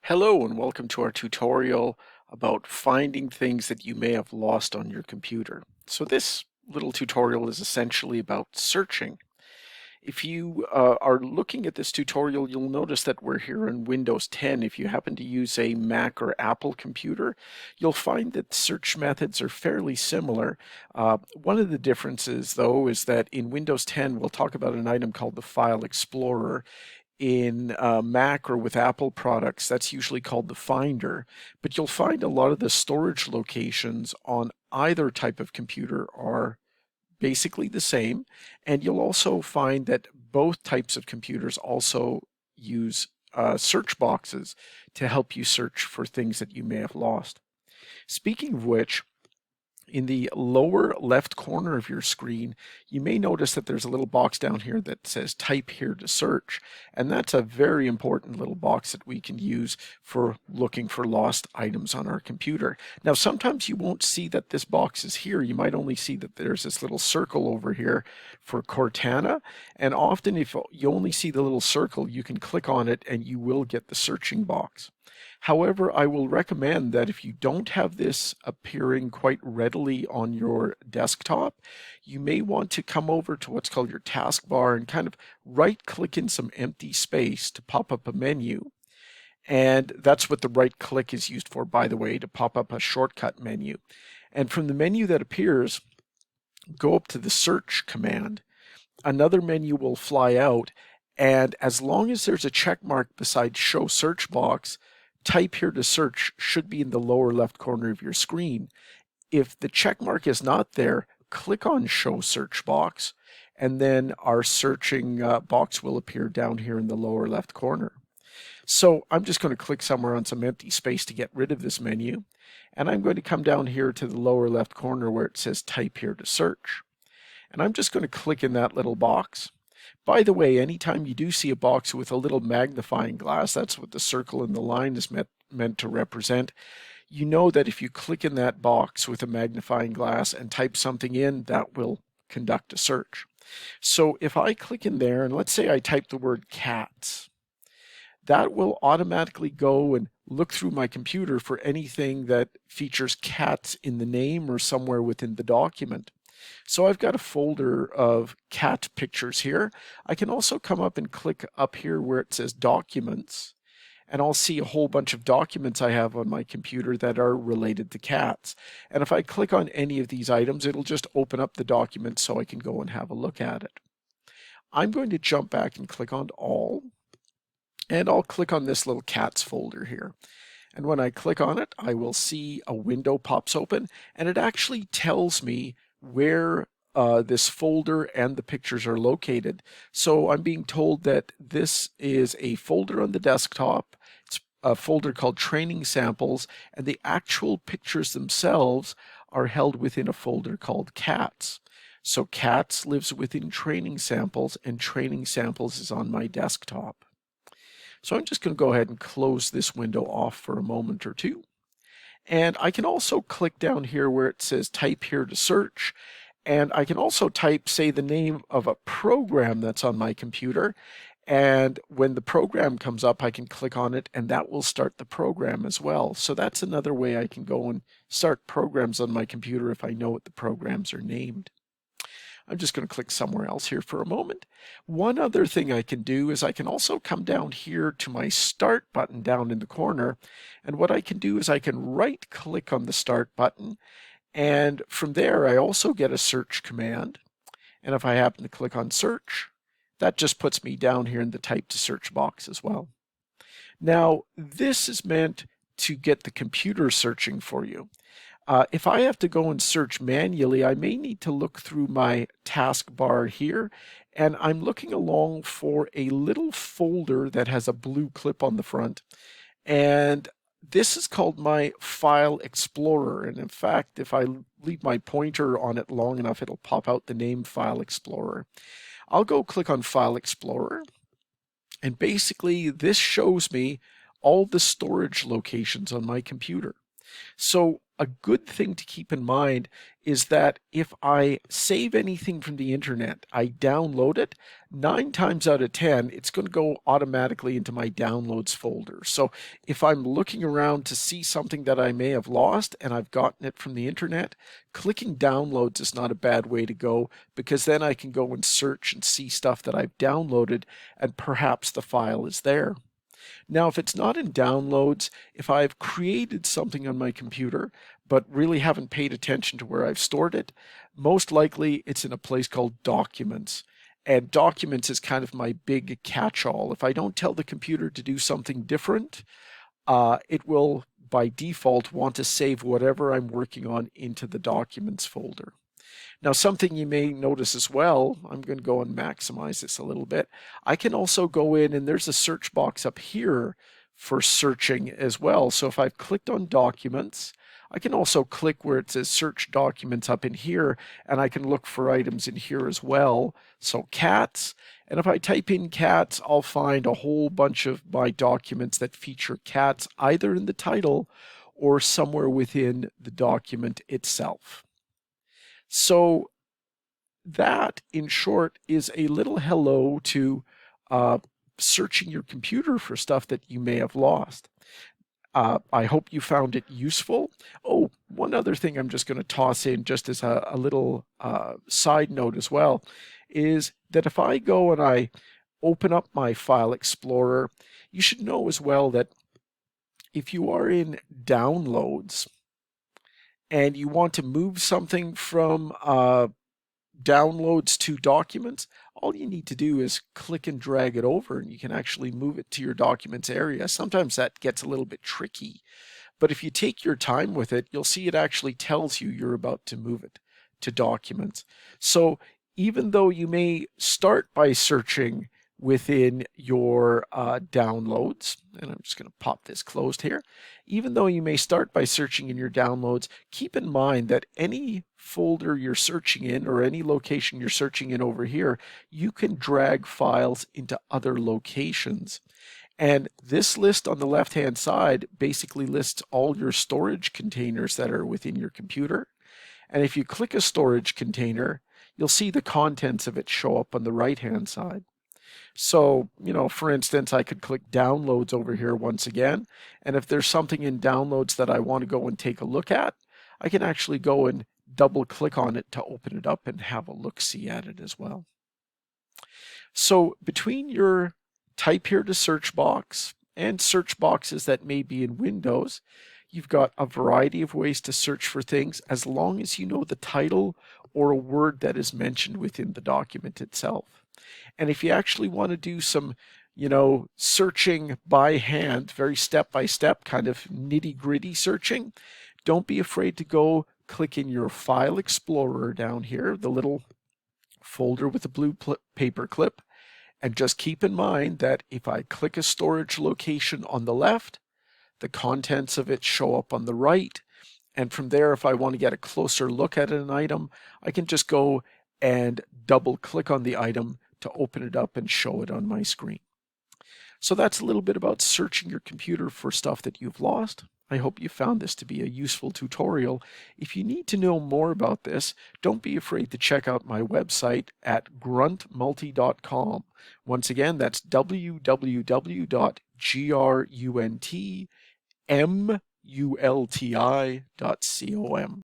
Hello and welcome to our tutorial about finding things that you may have lost on your computer. So this little tutorial is essentially about searching. If you are looking at this tutorial, you'll notice that we're here in Windows 10. If you happen to use a Mac or Apple computer, you'll find that search methods are fairly similar. One of the differences, though, is that in Windows 10, we'll talk about an item called the File Explorer. In Mac or with Apple products, that's usually called the Finder, but you'll find a lot of the storage locations on either type of computer are basically the same, and you'll also find that both types of computers also use search boxes to help you search for things that you may have lost. Speaking of which, in the lower left corner of your screen, you may notice that there's a little box down here that says type here to search. And that's a very important little box that we can use for looking for lost items on our computer. Now, sometimes you won't see that this box is here. You might only see that there's this little circle over here for Cortana. And often if you only see the little circle, you can click on it and you will get the searching box. However, I will recommend that if you don't have this appearing quite readily on your desktop, you may want to come over to what's called your taskbar and kind of right click in some empty space to pop up a menu. And that's what the right click is used for, by the way, to pop up a shortcut menu. And from the menu that appears, go up to the search command. Another menu will fly out, and as long as there's a check mark beside show search box, type here to search should be in the lower left corner of your screen. If the check mark is not there, click on show search box, and then our searching box will appear down here in the lower left corner. So I'm just going to click somewhere on some empty space to get rid of this menu, and I'm going to come down here to the lower left corner where it says type here to search. And I'm just going to click in that little box. By the way, anytime you do see a box with a little magnifying glass, that's what the circle and the line is meant to represent. You know that if you click in that box with a magnifying glass and type something in, that will conduct a search. So if I click in there, and let's say I type the word cats, that will automatically go and look through my computer for anything that features cats in the name or somewhere within the document. So I've got a folder of cat pictures here. I can also come up and click up here where it says documents, and I'll see a whole bunch of documents I have on my computer that are related to cats. And if I click on any of these items, it'll just open up the document so I can go and have a look at it. I'm going to jump back and click on all, and I'll click on this little cats folder here. And when I click on it, I will see a window pops open, and it actually tells me where this folder and the pictures are located. So I'm being told that this is a folder on the desktop. It's a folder called Training Samples, and the actual pictures themselves are held within a folder called Cats. So Cats lives within Training Samples, and Training Samples is on my desktop. So I'm just going to go ahead and close this window off for a moment or two. And I can also click down here where it says type here to search. And I can also type, say, the name of a program that's on my computer. And when the program comes up, I can click on it and that will start the program as well. So that's another way I can go and start programs on my computer if I know what the programs are named. I'm just going to click somewhere else here for a moment. One other thing I can do is I can also come down here to my Start button down in the corner. And what I can do is I can right click on the Start button. And from there, I also get a search command. And if I happen to click on Search, that just puts me down here in the Type to Search box as well. Now, this is meant to get the computer searching for you. If I have to go and search manually, I may need to look through my taskbar here, and I'm looking along for a little folder that has a blue clip on the front, and this is called my File Explorer. And in fact, if I leave my pointer on it long enough, it'll pop out the name File Explorer. I'll go click on File Explorer, and basically this shows me all the storage locations on my computer. So a good thing to keep in mind is that if I save anything from the internet, I download it, 9 times out of 10, it's going to go automatically into my downloads folder. So if I'm looking around to see something that I may have lost and I've gotten it from the internet, clicking downloads is not a bad way to go, because then I can go and search and see stuff that I've downloaded and perhaps the file is there. Now, if it's not in downloads, if I've created something on my computer, but really haven't paid attention to where I've stored it, most likely it's in a place called Documents. And Documents is kind of my big catch-all. If I don't tell the computer to do something different, it will by default want to save whatever I'm working on into the Documents folder. Now, something you may notice as well, I'm going to go and maximize this a little bit. I can also go in, and there's a search box up here for searching as well. So if I've clicked on Documents, I can also click where it says Search Documents up in here, and I can look for items in here as well. So cats, and if I type in cats, I'll find a whole bunch of my documents that feature cats either in the title or somewhere within the document itself. So that, in short, is a little hello to searching your computer for stuff that you may have lost. I hope you found it useful. Oh, one other thing I'm just going to toss in just as a little side note as well is that if I go and I open up my File Explorer, you should know as well that if you are in Downloads and you want to move something from Downloads to Documents, all you need to do is click and drag it over and you can actually move it to your Documents area. Sometimes that gets a little bit tricky, but if you take your time with it, you'll see it actually tells you you're about to move it to Documents. So even though you may start by searching within your downloads, and I'm just going to pop this closed here. Even though you may start by searching in your downloads, keep in mind that any folder you're searching in or any location you're searching in over here, you can drag files into other locations. And this list on the left-hand side basically lists all your storage containers that are within your computer. And if you click a storage container, you'll see the contents of it show up on the right-hand side. So, for instance, I could click Downloads over here once again, and if there's something in Downloads that I want to go and take a look at, I can actually go and double click on it to open it up and have a look-see at it as well. So between your Type Here to Search box and search boxes that may be in Windows, you've got a variety of ways to search for things as long as you know the title or a word that is mentioned within the document itself. And if you actually want to do some, searching by hand, very step-by-step kind of nitty-gritty searching, don't be afraid to go click in your File Explorer down here, the little folder with the blue paper clip, and just keep in mind that if I click a storage location on the left, the contents of it show up on the right, and from there, if I want to get a closer look at an item, I can just go and double click on the item to open it up and show it on my screen. So that's a little bit about searching your computer for stuff that you've lost. I hope you found this to be a useful tutorial. If you need to know more about this, don't be afraid to check out my website at gruntmulti.com. Once again, that's www.gruntmulti.com.